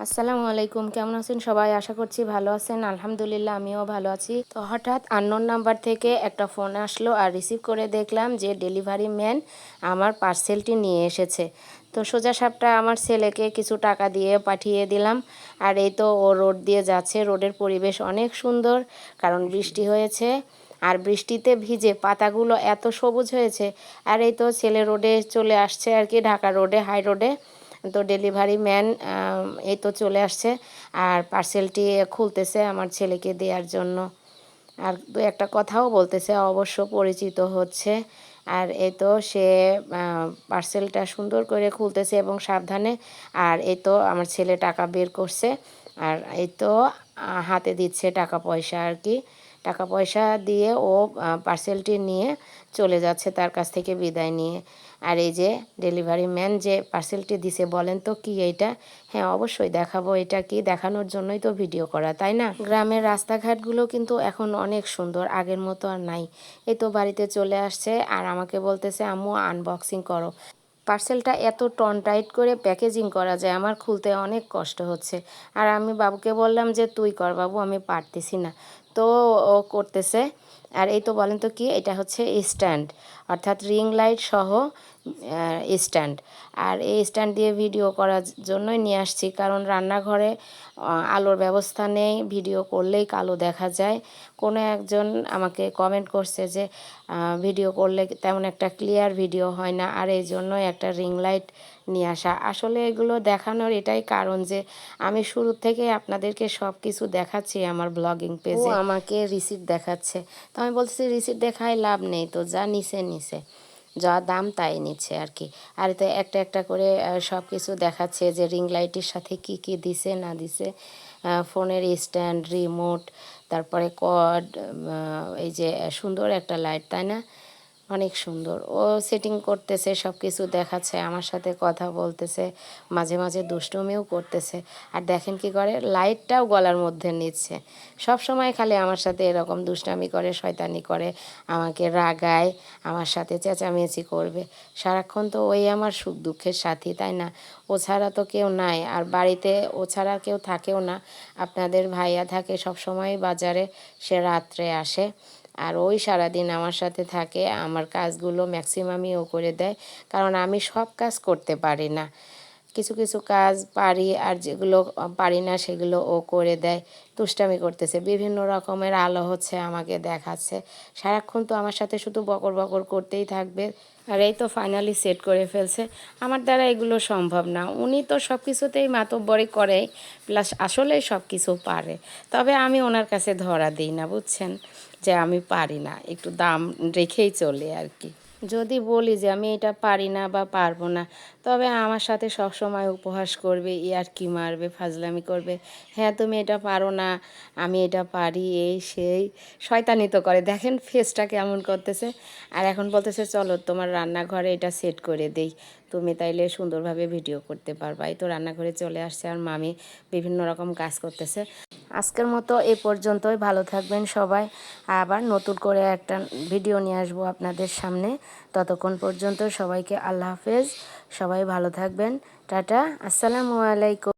আসসালামু আলাইকুম, কেমন আছেন সবাই? আশা করছি ভালো আছেন। আলহামদুলিল্লাহ আমিও ভালো আছি। তো হঠাৎ আননোন নাম্বার থেকে একটা ফোন আসলো আর রিসিভ করে দেখলাম যে ডেলিভারি ম্যান আমার পার্সেলটি নিয়ে এসেছে। তো সোজা সাপটা আমার ছেলেকে কিছু টাকা দিয়ে পাঠিয়ে দিলাম। আর এই তো ও রোড দিয়ে যাচ্ছে। রোডের পরিবেশ অনেক সুন্দর, কারণ বৃষ্টি হয়েছে। আর বৃষ্টিতে ভিজে পাতাগুলো এত সবুজ হয়েছে। আর এই তো ছেলে রোডে চলে আসছে আর কি, ঢাকা রোডে, হাই রোডে। তো ডেলিভারি ম্যান এই তো চলে আসছে আর পার্সেলটি খুলতেছে আমার ছেলেকে দেওয়ার জন্য। আর দু একটা কথাও বলতেছে, অবশ্য পরিচিত হচ্ছে। আর এই তো সে পার্সেলটা সুন্দর করে খুলতেছে এবং সাবধানে। আর এই তো আমার ছেলে টাকা বের করছে। আর এই তো হাতে দিচ্ছে টাকা পয়সা আর কি। টাকা পয়সা দিয়ে ও পার্সেলটি নিয়ে চলে যাচ্ছে তার কাছ থেকে বিদায় নিয়ে। আর এই যে ডেলিভারি ম্যান যে পার্সেলটি দিছে, বলেন তো কি এইটা? হ্যাঁ, অবশ্যই দেখাবো। এটা কি, দেখানোর জন্যই তো ভিডিও করা, তাই না? গ্রামের রাস্তাঘাটগুলো কিন্তু এখন অনেক সুন্দর, আগের মতো আর নাই। এই তো বাড়িতে চলে আসছে আর আমাকে বলতেছে, আম্মু আনবক্সিং করো। পার্সেলটা এত টন টাইট করে প্যাকেজিং করা যায়, আমার খুলতে অনেক কষ্ট হচ্ছে। আর আমি বাবুকে বললাম যে তুই কর বাবু, আমি পারতেছি না। তো ও করতেছে। আর এই তো বলেন তো কি, এটা হচ্ছে স্ট্যান্ড, অর্থাৎ রিং লাইট সহ স্ট্যান্ড। আর এই স্ট্যান্ড দিয়ে ভিডিও করার জন্যই নিয়ে আসছি, কারণ রান্নাঘরে আলোর ব্যবস্থা নেই, ভিডিও করলেই কালো দেখা যায়। কোনো একজন আমাকে কমেন্ট করছে যে ভিডিও করলে তেমন একটা ক্লিয়ার ভিডিও হয় না, আর এই জন্যই একটা রিং লাইট নিয়ে আসা। আসলে এগুলো দেখানোর এটাই কারণ যে আমি শুরু থেকে আপনাদেরকে সব কিছু দেখাচ্ছি আমার ব্লগিং পেজে। ও আমাকে রিসিট দেখাচ্ছে। তো আমি বলছি রিসিট দেখায় লাভ নেই, তো যা নিছে নিছে, যা দাম তাই নিচ্ছে আর কি। আর তো একটা একটা করে সব কিছু দেখাচ্ছে যে রিং লাইটের সাথে কি কি দিছে না দিছে, ফোনের স্ট্যান্ড, রিমোট, তারপরে কর্ড, এই যে সুন্দর একটা লাইট, তাই না? অনেক সুন্দর। ও সেটিং করতেছে, সব কিছু দেখাচ্ছে, আমার সাথে কথা বলতেছে, মাঝে মাঝে দুষ্টুমিও করতেছে। আর দেখেন কি করে, লাইটটাও গলার মধ্যে নিচ্ছে। সব সময় খালি আমার সাথে এরকম দুষ্টামি করে, শয়তানি করে, আমাকে রাগায়, আমার সাথে চেঁচামেচি করবে সারাক্ষণ। তো ওই আমার সুখ দুঃখের সাথী, তাই না? ও ছাড়া তো কেউ নাই, আর বাড়িতে ও ছাড়া কেউ থাকেও না। আপনাদের ভাইয়া থাকে সব সময় বাজারে, সে রাত্রে আসে। আর ওই সারাদিন আমার সাথে থাকে, আমার কাজগুলো ম্যাক্সিমামই ও করে দেয়, কারণ আমি সব কাজ করতে পারি না। কিছু কিছু কাজ পারি, আর যেগুলো পারি না সেগুলো ও করে দেয়। দুষ্টামি করতেছে, বিভিন্ন রকমের আলো হচ্ছে, আমাকে দেখাচ্ছে সারাক্ষণ। তো আমার সাথে শুধু বকর বকর করতেই থাকবে। আর এই তো ফাইনালি সেট করে ফেলছে। আমার দ্বারা এগুলো সম্ভব না। উনি তো সব কিছুতেই মাতব্বরি করে, প্লাস আসলেই সব কিছু পারে। তবে আমি ওনার কাছে ধরা দিই না, বুঝছেন, যে আমি পারি না, একটু দাম রেখেই চলে আর কি। যদি বলি যে আমি এটা পারি না বা পারবো না, তবে আমার সাথে সব সময় উপহাস করবে, ইয়ার্কি মারবে, ফাজলামি করবে। হ্যাঁ, তুমি এটা পারো না, আমি এটা পারি, এই সেই শয়তানি তো করে। দেখেন ফেসটা কেমন করতেছে। আর এখন বলতেছে চলো তোমার রান্নাঘরে এটা সেট করে দেই, তুমি তাইলে সুন্দরভাবে ভিডিও করতে পারবা। এই তো রান্নাঘরে চলে আসছে আর মামি বিভিন্ন রকম কাজ করতেছে। আজকের মতো এ পর্যন্তই। ভালো থাকবেন সবাই। আবার নতুন করে একটা ভিডিও নিয়ে আসবো আপনাদের সামনে। ততক্ষণ পর্যন্ত সবাইকে আল্লাহ হাফেজ। সবাই ভালো থাকবেন। টাটা, আসসালামু আলাইকুম।